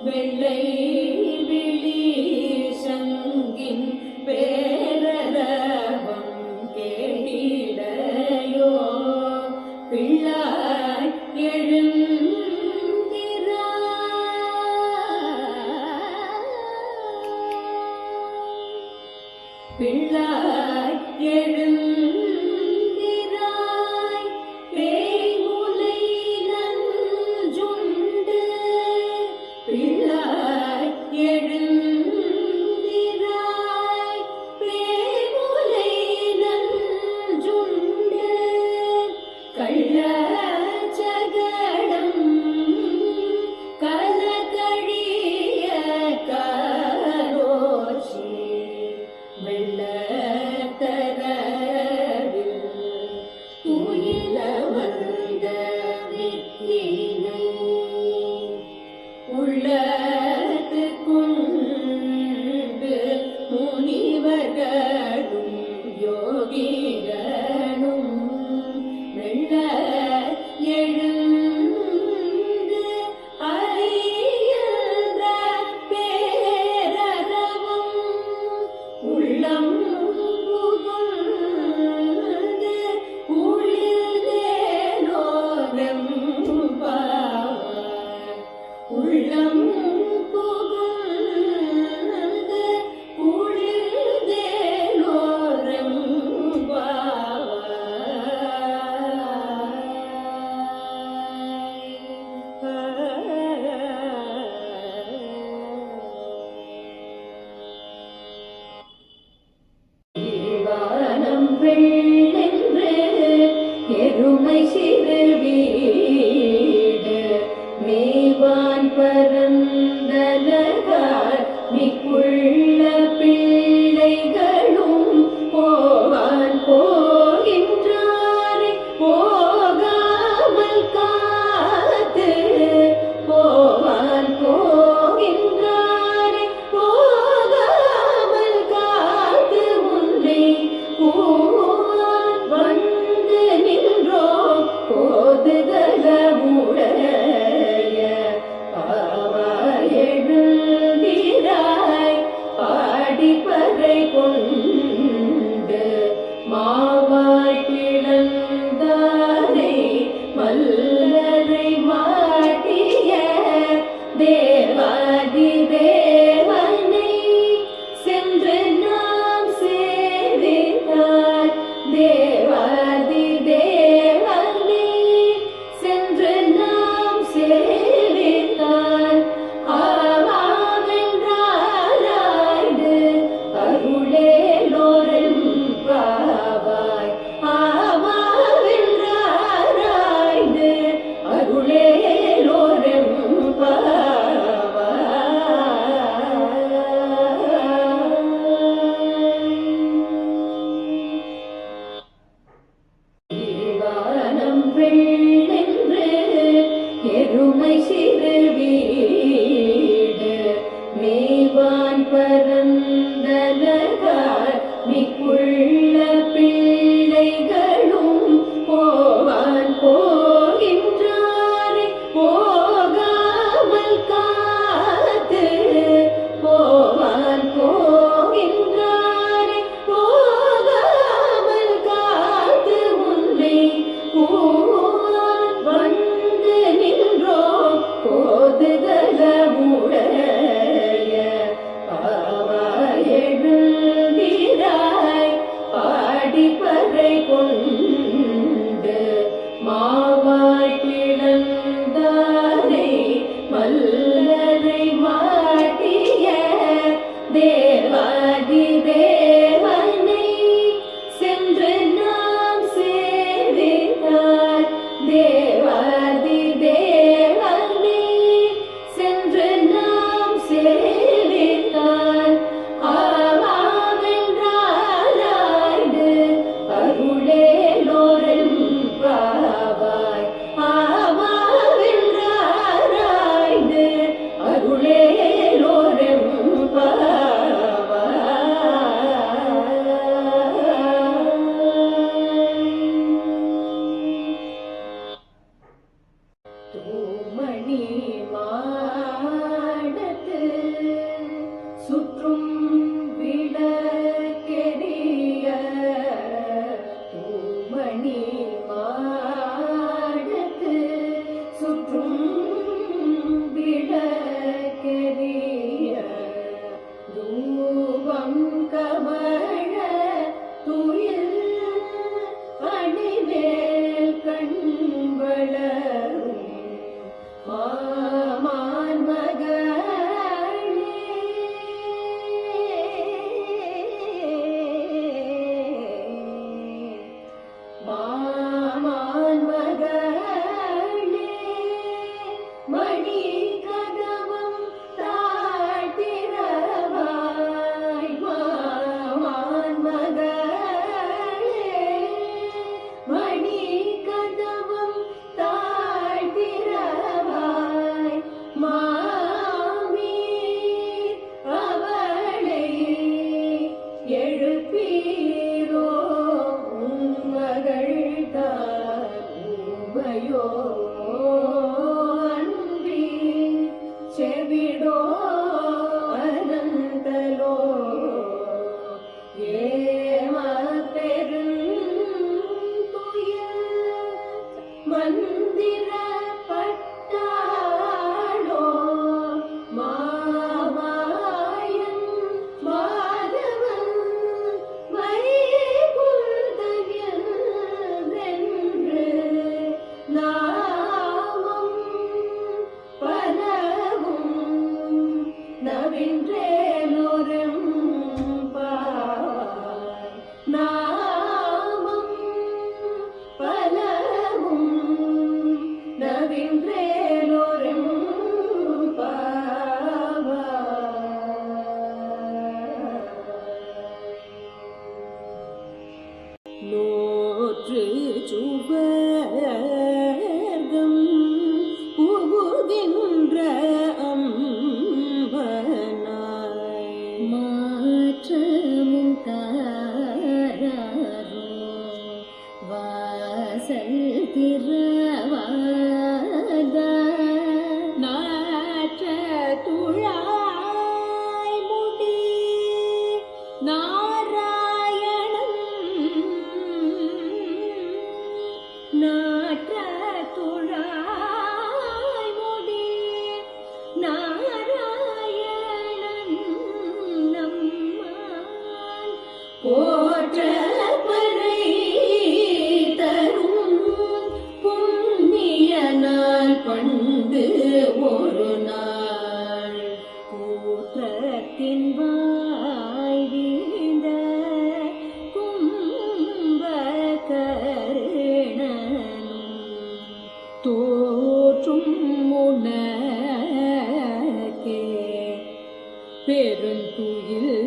வெள்ளை விழி சங்கின் பேரரவம் கேடிடையோ பிள்ளாய் பிள்ளாய் எழுந்திராய் பேய்முலை நஞ்சுண்டு பிள்ளாய் எழுந்திராய் பேய்முலை நஞ்சுண்டு கள்ள சகடம் கலகழிய கரோஷி வெள்ளத்தரவில் துயில வந்த வித்தினை உள்ளத்து கொண்டு முனிவர்களும் யோகிகளும் வெள்ள எழுந்து அறிகின்ற பேரரவம் உள்ளம் புகுந்து குளிர்ந்தேலோரெம்பாவாய் உள்ளம் புகுந்து வானம் வெள்ளென்று எருமை சிறு வீடு மேவான் பரந்தனகார் மிக்குள்ள பிள்ளைகளும் போவான் போகின்றாரை போகாமல் காத்து போவான் போகின்றாரை போகாமல் காத்து உன்னை வந்து நின்றோ போதுதலமுடைய பாவா எழுந்திராய் பாடிப்பறை கொண்டு மாவாய் பிளந்தாரை மல்லரை மாட்டிய தேவாதி தேவனை சென்று நாம் சேவித்தார் தேவாதி தேவனை சென்று நாம் சேவித்தார் ஆவாவென்றாராய்ந்து அருளேலோரெம்பாவாய் ஆவாவென்றாராய்ந்து வானம் வெள்ளென்று எருமை சிறு வீடு மேவான் பரந்தனகார் மிக்குள்ள பிள்ளைகளும் போவான் போகின்றாரை போகாமல் காத்து போவான் போகின்றாரை போகாமல் காத்து உன்னை வந்து நின்றோ போதுக மணி கதவம் தாழ்த்திரவாய் மாமான் மகளே மணி கதவம் தாழ்த்திரவாய் மாமி அவளை எழுப்பீரோ மகள் தாயோ அன்றி செவிடோ அனந்தலோ ஏம பெருந்துயர் மந்திர பட்டாளோ மாமாயன் மாதவன் வைகுந்தயென்று நாமம் பலவும் நவின்றேலோரும் பாவாய் நாமம் பலவும் நவின்றேலோரும் நூற்று சுவர்க்கம் புகுகின்ற அம்பனாய் மாற்றமும் தாராரோ வாசல் திறவாத நாற்ற துழாய் முடி நாராயணன் நாற்ற துழாய் முடி நாராயணன் நம்மால் போற்ற பறை தரும் புண்ணிய நாள் பண்டு ஒரு நாள் கூற்றத்தின் வாய் வீழ்ந்த கும்பகர்ணனும் தோற்றும் உனக்கே பெருந்துயில்